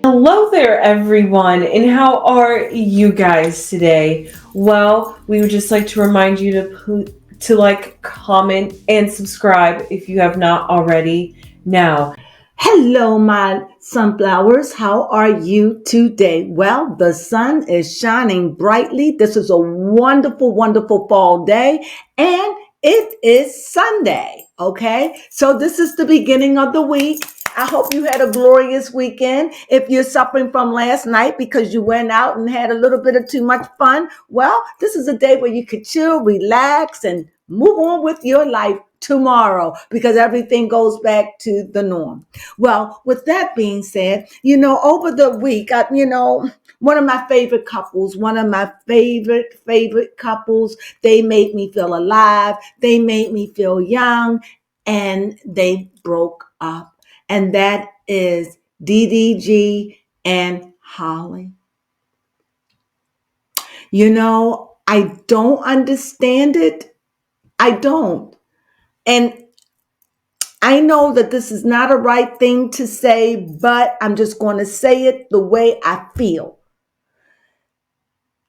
Hello there, everyone, and how are you guys today? Well, we would just like to remind you to like, comment, and subscribe if you have not already. Now, Hello, my sunflowers. How are you today? Well, the sun is shining brightly. This is a wonderful, wonderful fall day, and it is Sunday. Okay, so this is the beginning of the week. I hope you had a glorious weekend. If you're suffering from last night because you went out and had a little bit of too much fun, well, this is a day where you could chill, relax, and move on with your life tomorrow because everything goes back to the norm. Well, with that being said, over the week, one of my favorite couples, one of my favorite couples, they made me feel alive. They made me feel young, and they broke up. And that is DDG and Halle. I don't understand it. I don't. And I know that this is not a right thing to say, but I'm just going to say it the way I feel.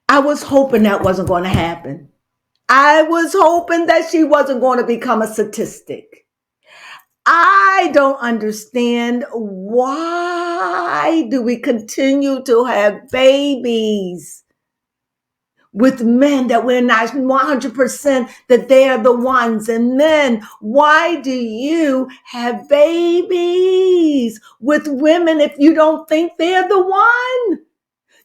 I was hoping that wasn't going to happen. I was hoping that she wasn't going to become a statistic. I don't understand why do we continue to have babies with men that we're not 100% that they are the ones. And men, why do you have babies with women if you don't think they're the one?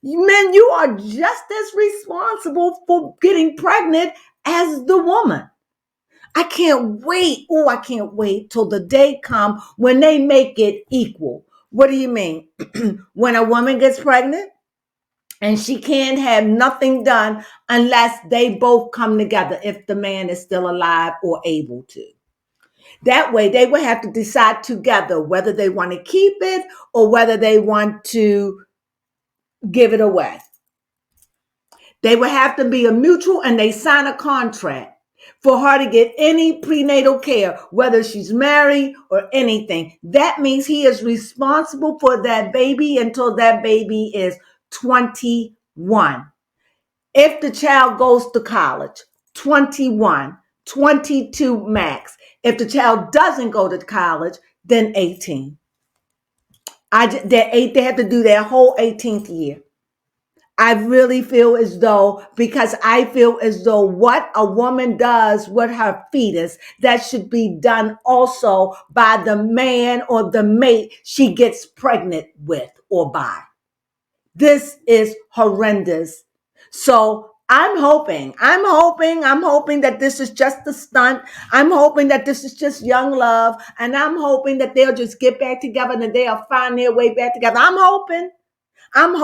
Men, you are just as responsible for getting pregnant as the woman. I can't wait. Oh, I can't wait till the day come when they make it equal. What do you mean? When a woman gets pregnant, and she can't have nothing done unless they both come together if the man is still alive or able to. That way, they will have to decide together whether they want to keep it or whether they want to give it away. They will have to be a mutual and they sign a contract for her to get any prenatal care, whether she's married or anything. That means he is responsible for that baby until that baby is 21. If the child goes to college, 21, 22 max. If the child doesn't go to college, then 18. They have to do their whole 18th year. I really feel as though, because I feel as though what a woman does with her fetus, that should be done also by the man or the mate she gets pregnant with or by. This is horrendous. So I'm hoping that this is just a stunt. I'm hoping that this is just young love. And I'm hoping that they'll just get back together and that they'll find their way back together. I'm hoping. And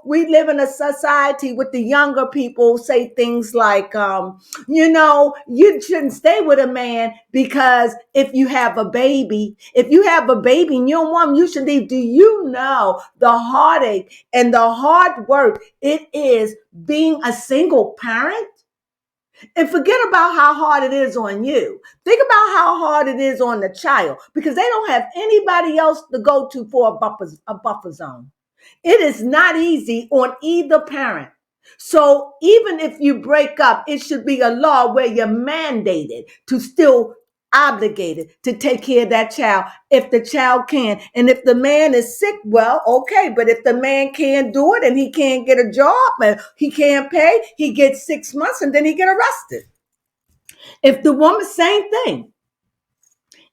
we live in a society with the younger people say things like, you shouldn't stay with a man because if you have a baby and you don't want him, you should leave. Do you know the heartache and the hard work it is being a single parent? And forget about how hard it is on you. Think about how hard it is on the child because they don't have anybody else to go to for a buffer zone. It is not easy on either parent. So even if you break up, it should be a law where you're mandated to still obligated to take care of that child if the child can. And if the man is sick, well, okay. But if the man can't do it and he can't get a job and he can't pay, he gets 6 months and then he get arrested. If the woman, same thing.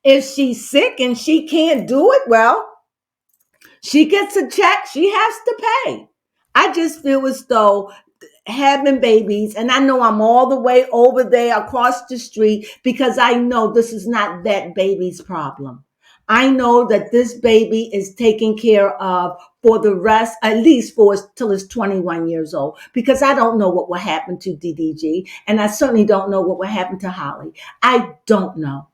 If she's sick and she can't do it, well, she gets a check. She has to pay. I just feel as though having babies, and I know I'm all the way over there across the street because I know this is not that baby's problem. I know that this baby is taken care of for the rest, at least for till it's 21 years old, because I don't know what will happen to DDG, and I certainly don't know what will happen to Halle. I don't know.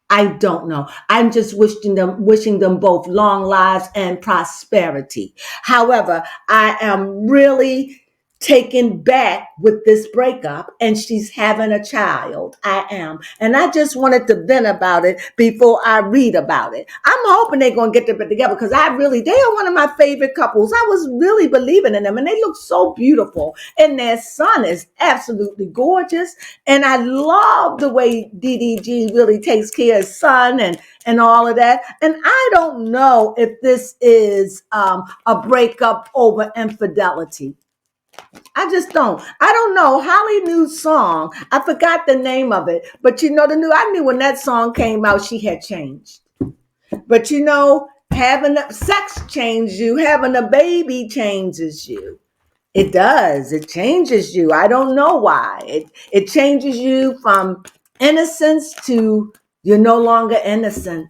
I'm just wishing them both long lives and prosperity. However, I am really taken back with this breakup, and she's having a child. I am. And I just wanted to vent about it before I read about it. I'm hoping they're going to get them together because they are one of my favorite couples. I was really believing in them, and they look so beautiful. And their son is absolutely gorgeous. And I love the way DDG really takes care of his son and all of that. And I don't know if this is a breakup over infidelity. I just don't. I don't know. Halle new song. I forgot the name of it. But I knew when that song came out, she had changed. But having sex changes you. Having a baby changes you. It does. It changes you. I don't know why. It changes you from innocence to you're no longer innocent.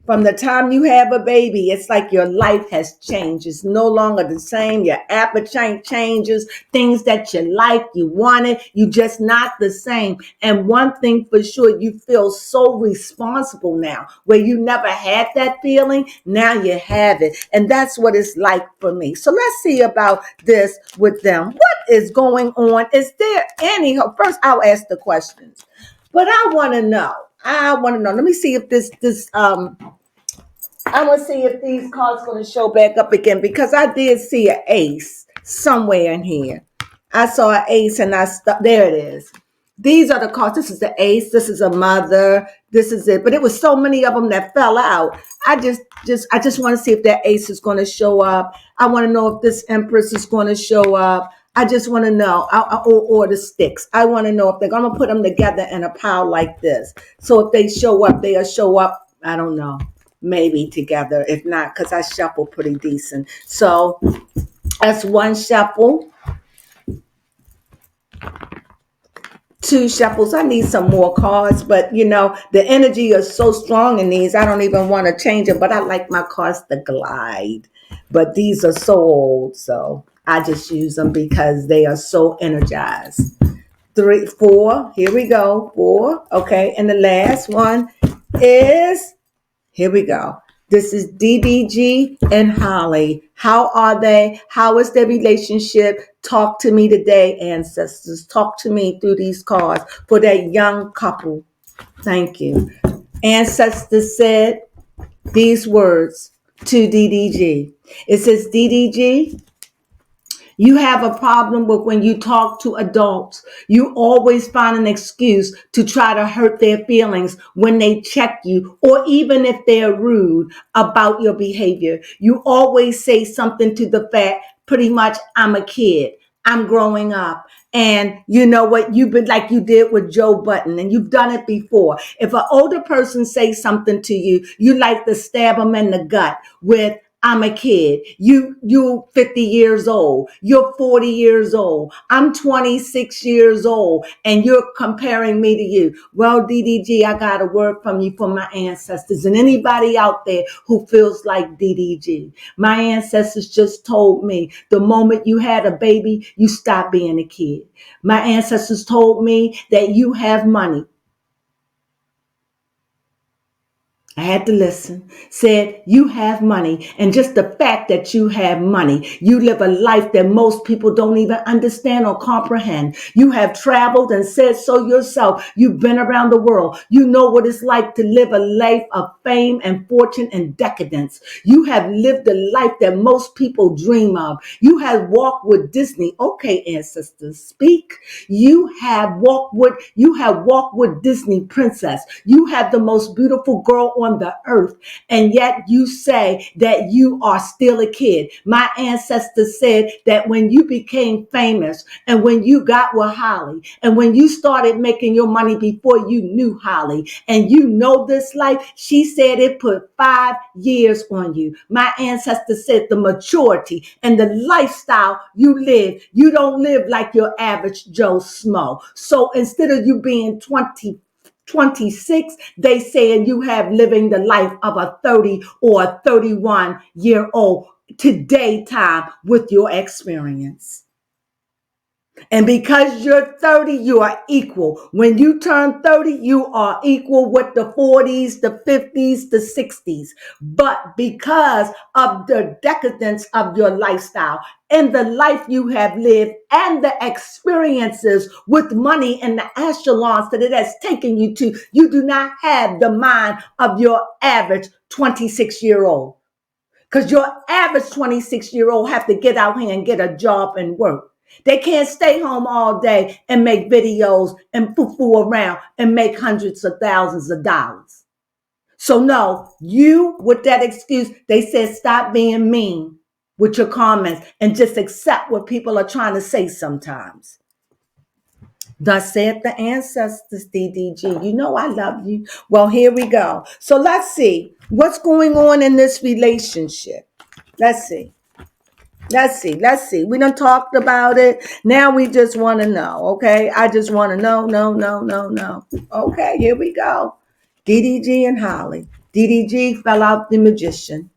From the time you have a baby, it's like your life has changed. It's no longer the same. Your appetite changes. Things that you like, you want it. You just not the same. And one thing for sure, you feel so responsible now. Where you never had that feeling, now you have it. And that's what it's like for me. So let's see about this with them. What is going on? Is there any hope? First, I'll ask the questions. But I want to know. Let me see if I want to see if these cards going to show back up again because I did see an ace somewhere in here. I saw an ace and there it is. These are the cards. This is the ace. This is a mother. This is it. But it was so many of them that fell out. I just want to see if that ace is going to show up. I want to know if this empress is going to show up. I just want to know, or the sticks. I want to know if they're going to put them together in a pile like this. So if they show up, they'll show up. I don't know. Maybe together. If not, because I shuffle pretty decent. So that's one shuffle. Two shuffles. I need some more cards, but the energy is so strong in these. I don't even want to change it, but I like my cards to glide. But these are so old, so I just use them because they are so energized. 3, 4. Here we go. 4. Okay. And the last one is, here we go. This is DDG and Halle. How are they? How is their relationship? Talk to me today, ancestors. Talk to me through these cards for that young couple. Thank you. Ancestors said these words to DDG. It says, DDG, you have a problem with when you talk to adults. You always find an excuse to try to hurt their feelings when they check you, or even if they're rude about your behavior. You always say something to the fact, pretty much, I'm a kid. I'm growing up. And you know what? You've been like you did with Joe Button, and you've done it before. If an older person says something to you, you like to stab them in the gut with, I'm a kid. You're 50 years old. You're 40 years old. I'm 26 years old, and you're comparing me to you. Well, DDG, I got a word from you from my ancestors and anybody out there who feels like DDG. My ancestors just told me the moment you had a baby, you stopped being a kid. My ancestors told me that you have money. I had to listen. Said, you have money. And just the fact that you have money, you live a life that most people don't even understand or comprehend. You have traveled and said so yourself. You've been around the world. You know what it's like to live a life of fame and fortune and decadence. You have lived the life that most people dream of. You have walked with Disney. Okay, ancestors, speak. You have walked with Disney princess. You have the most beautiful girl on the earth, and yet you say that you are still a kid. My ancestors said that when you became famous and when you got with Halle and when you started making your money before you knew Halle and you know this life, she said it put 5 years on you. My ancestors said the maturity and the lifestyle you live, you don't live like your average Joe Smo. So instead of you being 26, they saying you have living the life of a 30 or a 31-year-old today time with your experience. And because you're 30, you are equal. When you turn 30, you are equal with the 40s, the 50s, the 60s. But because of the decadence of your lifestyle and the life you have lived and the experiences with money and the echelons that it has taken you to, you do not have the mind of your average 26-year-old. Because your average 26-year-old have to get out here and get a job and work. They can't stay home all day and make videos and foo-foo around and make hundreds of thousands of dollars. So no, you with that excuse, they said stop being mean with your comments and just accept what people are trying to say sometimes. Thus saith the ancestors, DDG. You know I love you. Well, here we go. So let's see what's going on in this relationship. Let's see. We done talked about it. Now we just want to know, okay? I just want to know, no. Okay, here we go. DDG and Halle. DDG fell out the magician.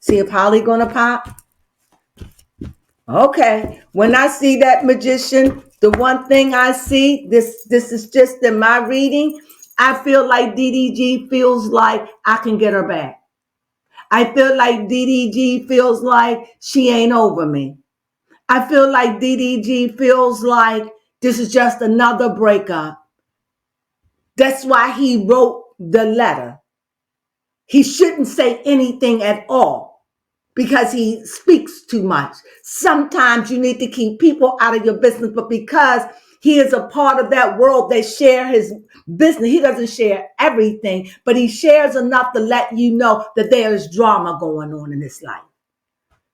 See if Halle gonna pop? Okay. When I see that magician, the one thing I see, this is just in my reading, I feel like DDG feels like I can get her back. I feel like DDG feels like she ain't over me. I feel like DDG feels like this is just another breakup. That's why he wrote the letter. He shouldn't say anything at all because he speaks too much. Sometimes you need to keep people out of your business, but because he is a part of that world that share his business, he doesn't share everything, but he shares enough to let you know that there is drama going on in his life.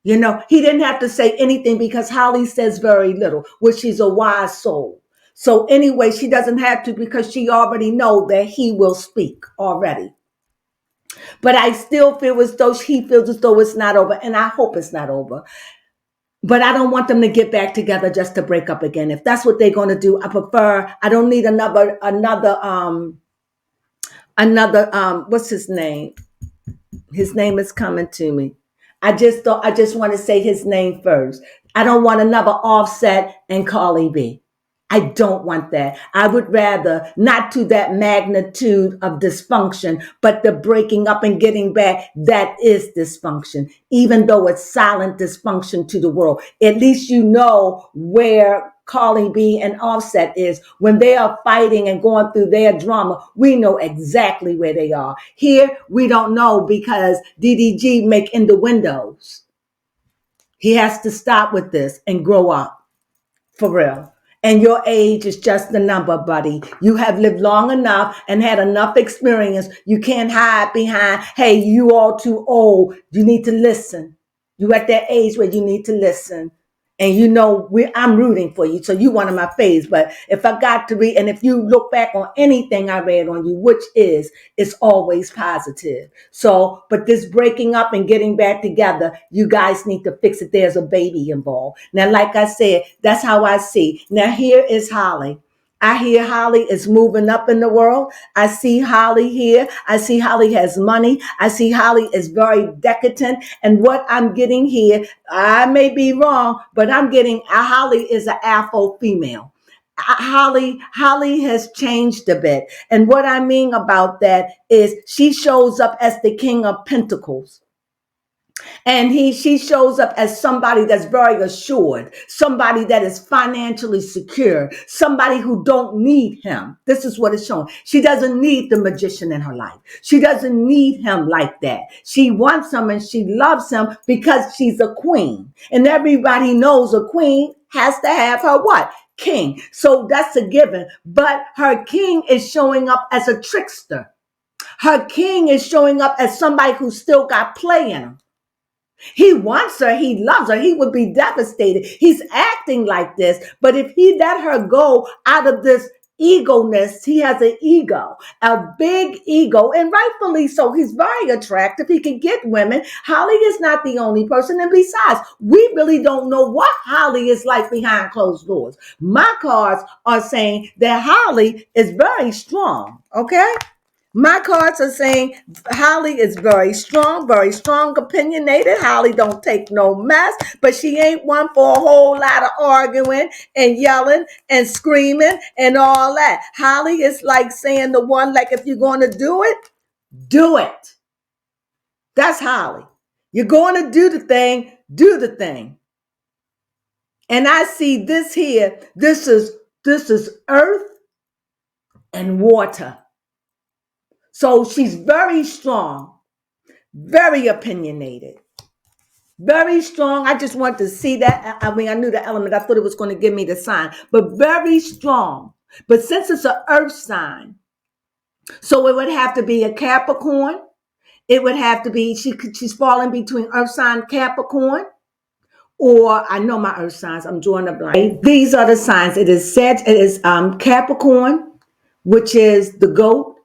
You know, he didn't have to say anything because Halle says very little, which she's a wise soul. So anyway, she doesn't have to because she already know that he will speak already. But I still feel as though he feels as though it's not over, and I hope it's not over. But I don't want them to get back together just to break up again. If that's what they're going to do, I don't need another, what's his name? His name is coming to me. I just want to say his name first. I don't want another Offset and Carly B. I don't want that. I would rather not to that magnitude of dysfunction, but the breaking up and getting back, that is dysfunction, even though it's silent dysfunction to the world. At least you know where Carly B and Offset is. When they are fighting and going through their drama, we know exactly where they are. Here, we don't know because DDG make innuendos. He has to stop with this and grow up, for real. And your age is just a number, buddy. You have lived long enough and had enough experience. You can't hide behind, hey, you all too old. You need to listen. You at that age where you need to listen. And you know, I'm rooting for you. So you one of my faves. But if I got to read, and if you look back on anything I read on you, which it's always positive. So, but this breaking up and getting back together, you guys need to fix it. There's a baby involved. Now, like I said, that's how I see. Now, here is Halle. I hear Halle is moving up in the world. I see Halle here. I see Halle has money. I see Halle is very decadent. And what I'm getting here, I may be wrong, but I'm getting Halle is an Afro female. Halle has changed a bit. And what I mean about that is she shows up as the King of Pentacles. And she shows up as somebody that's very assured, somebody that is financially secure, somebody who don't need him. This is what it's showing. She doesn't need the magician in her life. She doesn't need him like that. She wants him and she loves him because she's a queen. And everybody knows a queen has to have her what? King. So that's a given. But her king is showing up as a trickster. Her king is showing up as somebody who still got play in him. He wants her. He loves her. He would be devastated. He's acting like this. But if he let her go out of this ego-ness, he has an ego, a big ego, and rightfully so. He's very attractive. He can get women. Halle is not the only person. And besides, we really don't know what Halle is like behind closed doors. My cards are saying that Halle is very strong. Okay? My cards are saying Halle is very strong, opinionated. Halle don't take no mess, but she ain't one for a whole lot of arguing and yelling and screaming and all that. Halle is like saying the one, like, if you're going to do it, do it. That's Halle. You're going to do the thing. And I see this here. This is earth and water. So she's very strong, very opinionated, very strong. I just want to see that. I mean, I knew the element. I thought it was going to give me the sign, but very strong. But since it's an earth sign, so it would have to be a Capricorn. It would have to be, she's falling between earth sign Capricorn, or I know my earth signs. I'm drawing a blank. These are the signs. It is Capricorn, which is the goat,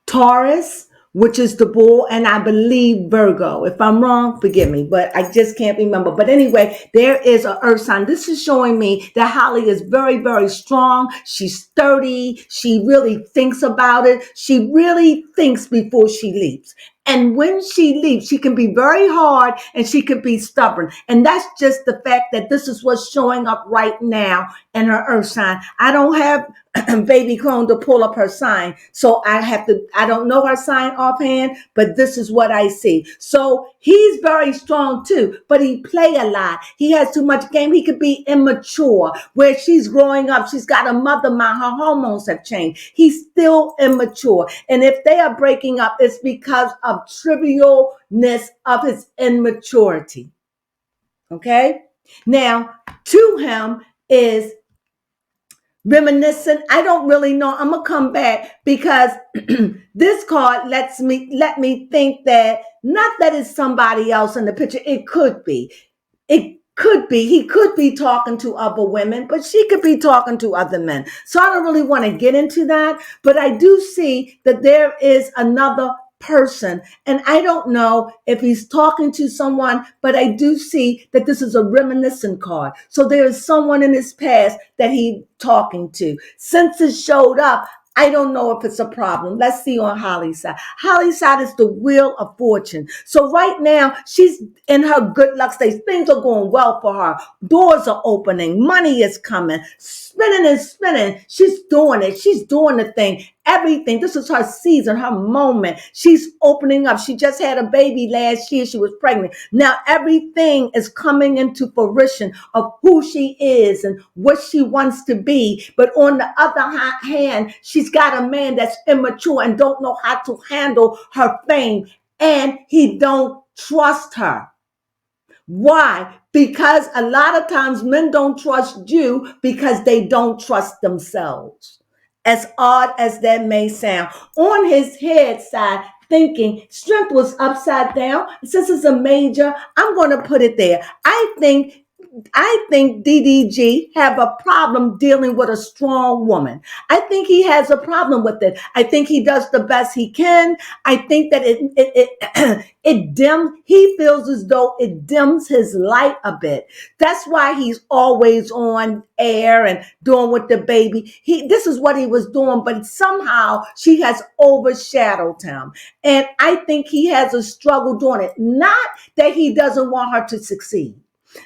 Taurus, which is the bull, and I believe Virgo. If I'm wrong, forgive me, but I just can't remember. But anyway, there is an earth sign. This is showing me that Halle is very, very strong. She's sturdy. She really thinks about it. She really thinks before she leaps. And when she leaps, she can be very hard and she can be stubborn. And that's just the fact that this is what's showing up right now in her earth sign. I don't have baby Crone to pull up her sign. So I don't know her sign offhand, but this is what I see. So he's very strong too, but he play a lot. He has too much game. He could be immature. Where she's growing up, she's got a mother mind. Her hormones have changed. He's still immature. And if they are breaking up, it's because of trivialness of his immaturity. Okay? Now, to him is reminiscent. I don't really know. I'm gonna come back because this card let me think that not that it's somebody else in the picture. It could be. It could be. He could be talking to other women, but she could be talking to other men. So I don't really want to get into that, but I do see that there is another person, and I don't know if he's talking to someone, but I do see that this is a reminiscent card. So there is someone in his past that he's talking to. Since it showed up, I don't know if it's a problem. Let's see on Halle's side. Halle's side is the wheel of fortune. So right now, she's in her good luck stage. Things are going well for her. Doors are opening. Money is coming. Spinning and spinning. She's doing it. She's doing the thing. Everything. This is her season, her moment. She's opening up. She just had a baby last year. She was pregnant. Now everything is coming into fruition of who she is and what she wants to be. But on the other hand, she's got a man that's immature and don't know how to handle her fame. And he don't trust her. Why? Because a lot of times men don't trust you because they don't trust themselves. As odd as that may sound. On his head side, thinking strength was upside down. Since it's a major, I'm going to put it there. I think DDG have a problem dealing with a strong woman. I think he has a problem with it. I think he does the best he can. I think that it dims. He feels as though it dims his light a bit. That's why he's always on air and doing with the baby. This is what he was doing, but somehow she has overshadowed him. And I think he has a struggle doing it. Not that he doesn't want her to succeed.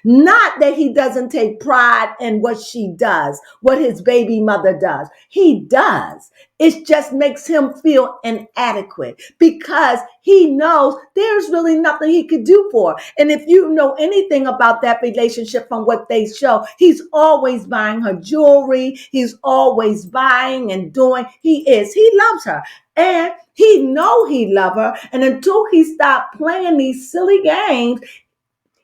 Not that he doesn't take pride in what she does, what his baby mother does. He does. It just makes him feel inadequate because he knows there's really nothing he could do for her. And if you know anything about that relationship from what they show, he's always buying her jewelry. He's always buying and doing. He loves her. And he know he love her. And until he stop playing these silly games,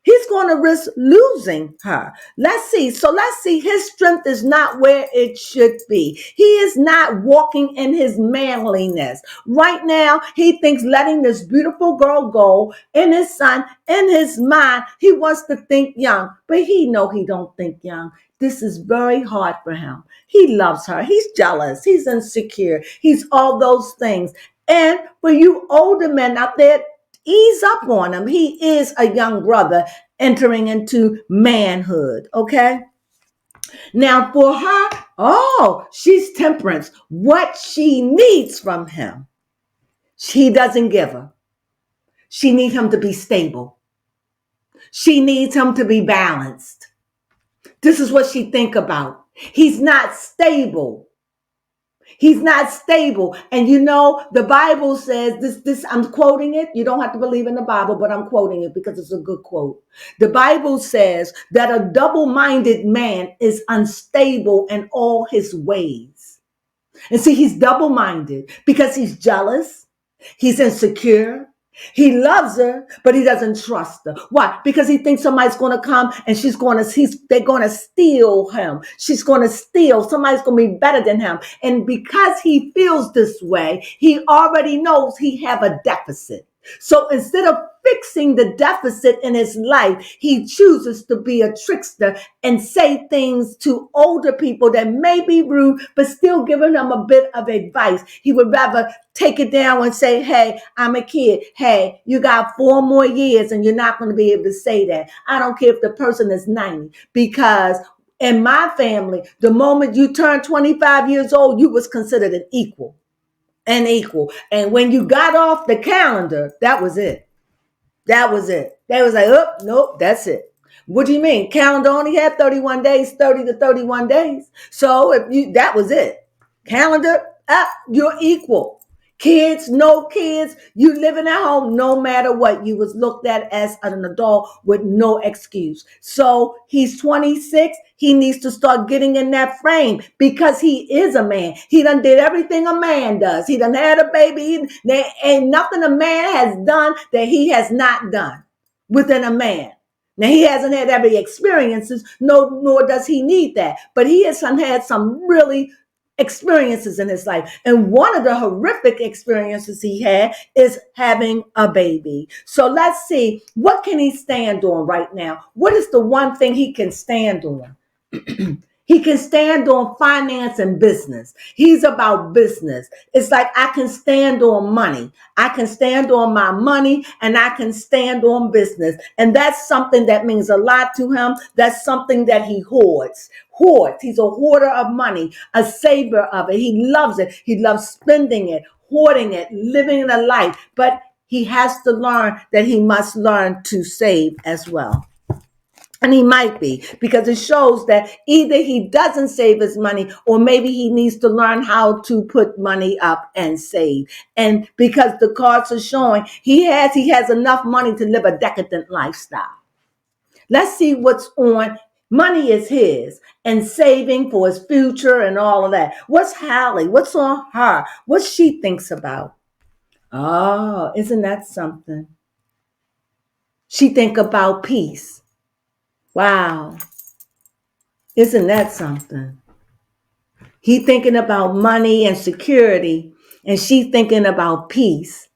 he's going to risk losing her. Let's see. So let's see. His strength is not where it should be. He is not walking in his manliness. Right now, he thinks letting this beautiful girl go in his son, in his mind, he wants to think young, but he know he don't think young. This is very hard for him. He loves her. He's jealous. He's insecure. He's all those things. And for you older men out there, ease up on him. He is a young brother entering into manhood, okay? Now for her, she's temperance. What she needs from him. He doesn't give her. She needs him to be stable. She needs him to be balanced. This is what she think about. He's not stable. He's not stable. And you know, the Bible says this, I'm quoting it. You don't have to believe in the Bible, but I'm quoting it because it's a good quote. The Bible says that a double-minded man is unstable in all his ways. And see, he's double-minded because he's jealous. He's insecure. He loves her, but he doesn't trust her. Why? Because he thinks somebody's going to come and they're going to steal him. She's going to steal. Somebody's going to be better than him. And because he feels this way, he already knows he have a deficit. So instead of fixing the deficit in his life, he chooses to be a trickster and say things to older people that may be rude, but still giving them a bit of advice. He would rather take it down and say, hey, I'm a kid. Hey, you got 4 more years and you're not going to be able to say that. I don't care if the person is 90, because in my family, the moment you turn 25 years old, you was considered an equal. And when you got off the calendar, that was it. That was it. They was like, oh, nope, that's it. What do you mean? Calendar only had 31 days, 30 to 31 days. So that was it. Calendar up, you're equal. Kids, no kids, you living at home, no matter what. You was looked at as an adult with no excuse. So he's 26. He needs to start getting in that frame because he is a man. He done did everything a man does. He done had a baby. There ain't nothing a man has done that he has not done within a man. Now, he hasn't had every experiences, nor does he need that. But he has had some really experiences in his life. And one of the horrific experiences he had is having a baby. So let's see, what can he stand on right now? What is the one thing he can stand on? He can stand on finance and business. He's about business. It's like, I can stand on money. I can stand on my money and I can stand on business. And that's something that means a lot to him. That's something that he hoards. He's a hoarder of money, a saver of it. He loves it. He loves spending it, hoarding it, living a life. But he has to learn that he must learn to save as well. And he might be, because it shows that either he doesn't save his money or maybe he needs to learn how to put money up and save. And because the cards are showing he has enough money to live a decadent lifestyle. Let's see what's on. Money is his, and saving for his future and all of that. What's Halle? What's on her? What she thinks about? Oh, isn't that something? She think about peace. Wow. Isn't that something? He thinking about money and security, and she thinking about peace.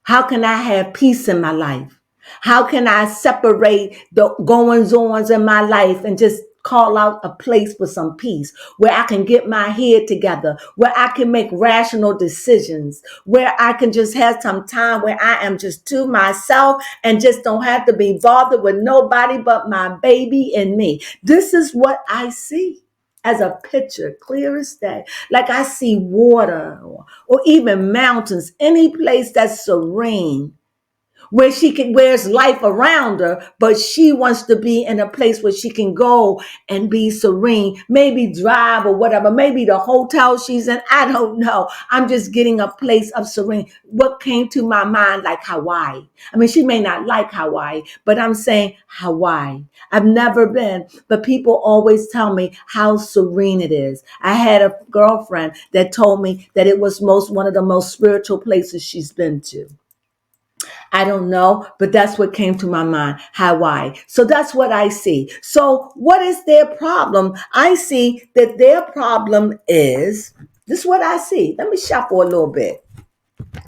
How can I have peace in my life? How can I separate the goings-ons in my life and just call out a place for some peace where I can get my head together, where I can make rational decisions, where I can just have some time where I am just to myself and just don't have to be bothered with nobody but my baby and me. This is what I see as a picture, clear as day. Like I see water or even mountains, any place that's serene, where where's life around her, but she wants to be in a place where she can go and be serene, maybe drive or whatever, maybe the hotel she's in, I don't know. I'm just getting a place of serene. What came to my mind, like Hawaii. I mean, she may not like Hawaii, but I'm saying Hawaii. I've never been, but people always tell me how serene it is. I had a girlfriend that told me that it was one of the most spiritual places she's been to. I don't know, but that's what came to my mind, Hawaii. So that's what I see. So what is their problem? I see that their problem is, this is what I see. Let me shuffle a little bit.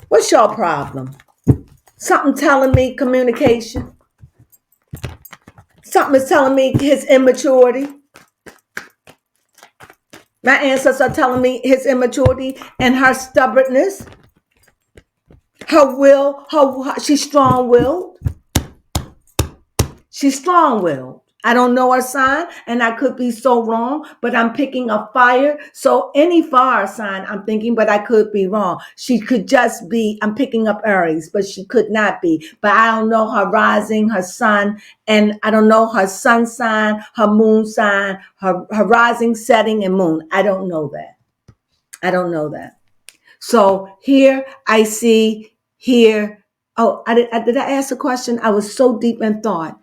What's your problem? Something telling me communication. Something is telling me his immaturity. My ancestors are telling me his immaturity and her stubbornness. Her will, she's strong-willed. She's strong-willed. I don't know her sign, and I could be so wrong, but I'm picking a fire. So any fire sign, I'm thinking, but I could be wrong. She could just be, I'm picking up Aries, but she could not be. But I don't know her rising, her sun, and I don't know her sun sign, her moon sign, her rising, setting, and moon. I don't know that. I don't know that. So here I see here. Oh, did I ask a question? I was so deep in thought.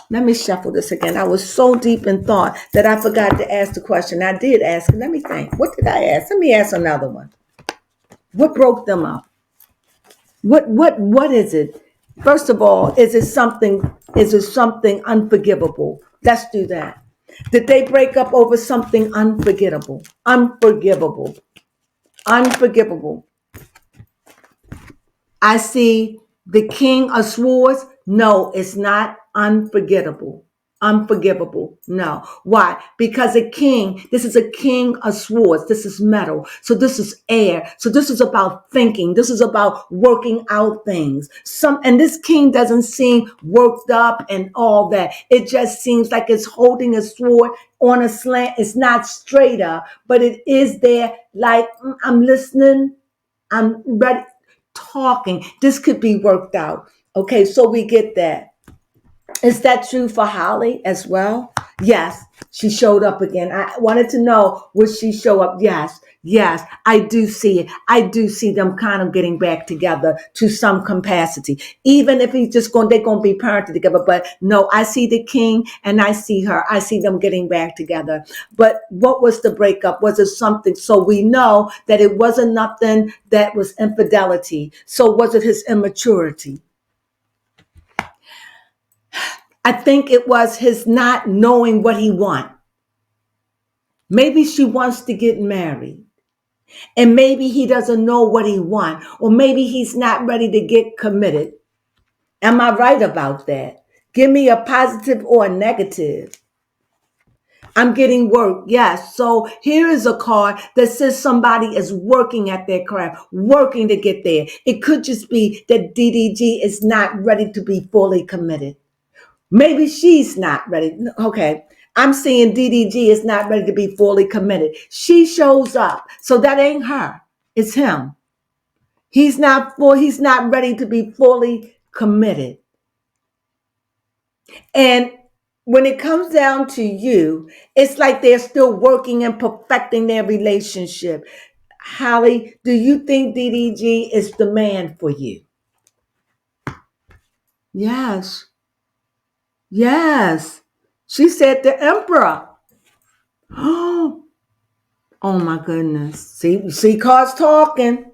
Let me shuffle this again. I was so deep in thought that I forgot to ask the question. I did ask. Let me think. What did I ask? Let me ask another one. What broke them up? What is it? First of all, is it something unforgivable? Let's do that. Did they break up over something unforgettable? Unforgivable. Unforgivable. I see the King of Swords. No, it's not unforgettable. Unforgivable. No. Why? Because a king, this is a King of Swords. This is metal. So this is air. So this is about thinking. This is about working out things. And this king doesn't seem worked up and all that. It just seems like it's holding a sword on a slant. It's not straight up, but it is there like, I'm listening. I'm ready. Talking. This could be worked out. Okay, so we get that. Is that true for Halle as well? Yes, she showed up again. I wanted to know, would she show up? Yes, I do see it. I do see them kind of getting back together to some capacity. Even if they're going to be parented together. But no, I see the king and I see her. I see them getting back together. But what was the breakup? Was it something? So we know that it wasn't nothing that was infidelity. So was it his immaturity? I think it was his not knowing what he wants. Maybe she wants to get married and maybe he doesn't know what he wants, or maybe he's not ready to get committed. Am I right about that? Give me a positive or a negative. I'm getting work. Yes. So here is a card that says somebody is working at their craft, working to get there. It could just be that DDG is not ready to be fully committed. Maybe she's not ready. Okay. I'm seeing DDG is not ready to be fully committed. She shows up. So that ain't her. It's him. He's not ready to be fully committed. And when it comes down to you, it's like they're still working and perfecting their relationship. Halle, do you think DDG is the man for you? Yes. Yes. She said the emperor. Oh my goodness. See cards talking.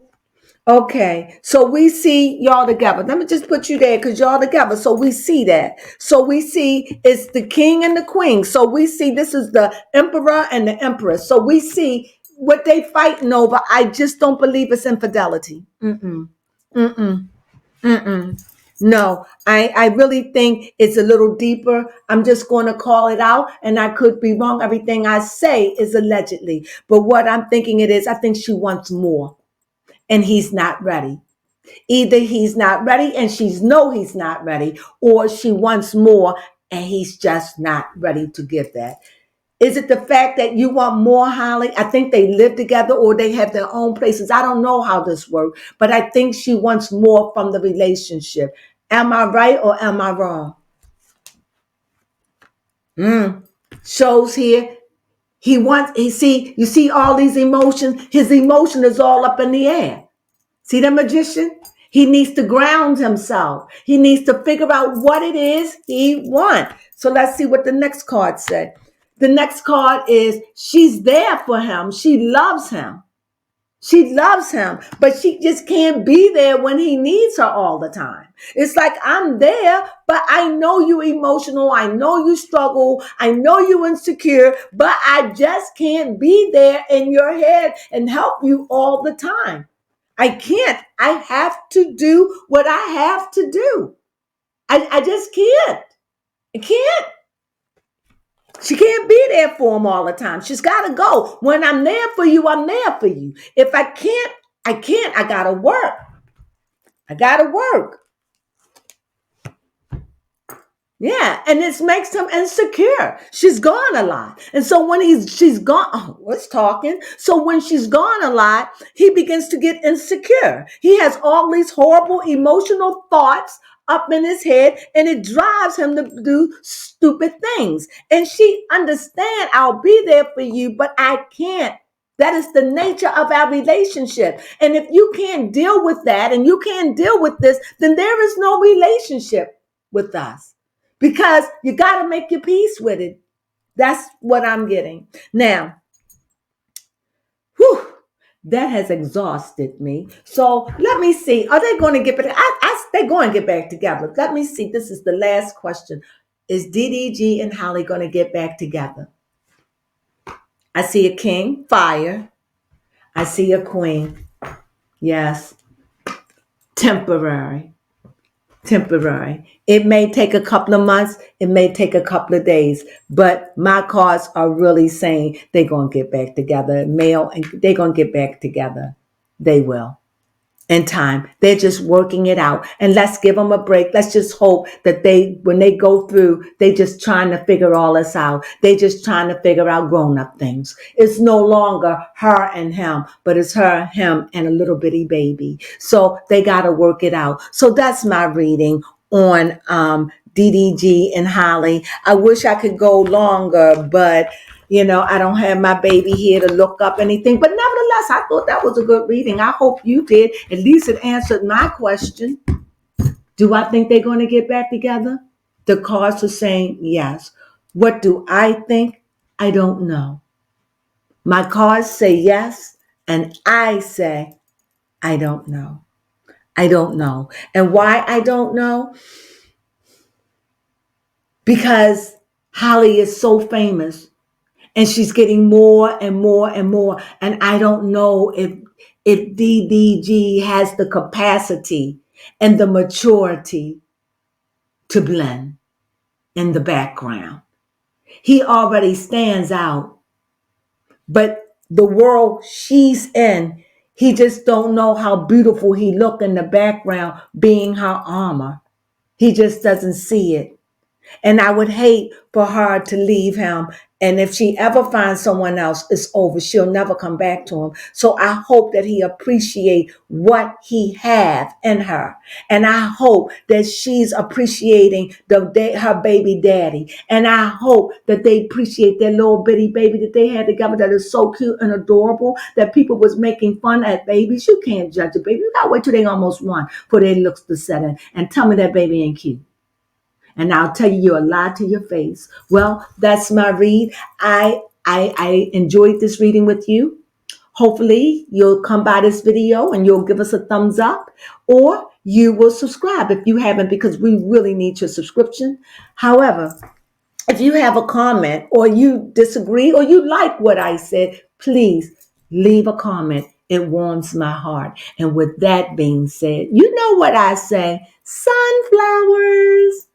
Okay. So we see y'all together. Let me just put you there because y'all together. So we see that. So we see it's the king and the queen. So we see this is the emperor and the empress. So we see what they fighting over. I just don't believe it's infidelity. Mm-mm. Mm-mm. Mm-mm. No, I really think it's a little deeper. I'm just going to call it out, and I could be wrong. Everything I say is allegedly. But what I'm thinking it is, I think she wants more, and he's not ready. Either he's not ready, and she's he's not ready, or she wants more, and he's just not ready to give that. Is it the fact that you want more, Halle? I think they live together or they have their own places. I don't know how this works, but I think she wants more from the relationship. Am I right or am I wrong? Shows here. You see all these emotions. His emotion is all up in the air. See the magician? He needs to ground himself. He needs to figure out what it is he wants. So let's see what the next card said. The next card is she's there for him. She loves him. She loves him, but she just can't be there when he needs her all the time. It's like, I'm there, but I know you emotional. I know you struggle. I know you insecure, but I just can't be there in your head and help you all the time. I can't. I have to do what I have to do. I just can't. I can't. She can't be there for him all the time. She's got to go. When I'm there for you, I'm there for you. If I can't, I can't. I got to work. I got to work. Yeah, and this makes him insecure. She's gone a lot. And so when she's gone, oh, what's talking? So when she's gone a lot, he begins to get insecure. He has all these horrible emotional thoughts up in his head, and it drives him to do stupid things. And she understand, I'll be there for you, but I can't. That is the nature of our relationship. And if you can't deal with that and you can't deal with this, then there is no relationship with us, because you got to make your peace with it. That's what I'm getting. Now, whew, that has exhausted me. So let me see. Are they going to get back? They're going to get back together. Let me see. This is the last question. Is DDG and Halle going to get back together? I see a king, fire. I see a queen. Yes, temporary. Temporary. It may take a couple of months, it may take a couple of days, but my cards are really saying they're going to get back together. Male, and they're going to get back together. They will. In time. They're just working it out. And let's give them a break. Let's just hope that when they go through, they just trying to figure all this out. They just trying to figure out grown-up things. It's no longer her and him, but it's her, him, and a little bitty baby. So they got to work it out. So that's my reading on DDG and Halle. I wish I could go longer, but I don't have my baby here to look up anything. But nevertheless, I thought that was a good reading. I hope you did. At least it answered my question. Do I think they're going to get back together? The cards are saying yes. What do I think? I don't know. My cards say yes, and I say I don't know. I don't know. And why I don't know? Because Halle is so famous. And she's getting more and more and more. And I don't know if DDG has the capacity and the maturity to blend in the background. He already stands out. But the world she's in, he just don't know how beautiful he look in the background being her armor. He just doesn't see it. And I would hate for her to leave him. And if she ever finds someone else, it's over. She'll never come back to him. So I hope that he appreciate what he have in her. And I hope that she's appreciating her baby daddy. And I hope that they appreciate their little bitty baby that they had together that is so cute and adorable that people was making fun at babies. You can't judge a baby. You gotta wait till they almost one for their looks to set in. And tell me that baby ain't cute. And I'll tell you you're a lie to your face. Well, that's my read. I enjoyed this reading with you. Hopefully you'll come by this video and you'll give us a thumbs up, or you will subscribe if you haven't, because we really need your subscription. However, if you have a comment or you disagree or you like what I said, please leave a comment. It warms my heart. And with that being said, you know what I say, sunflowers.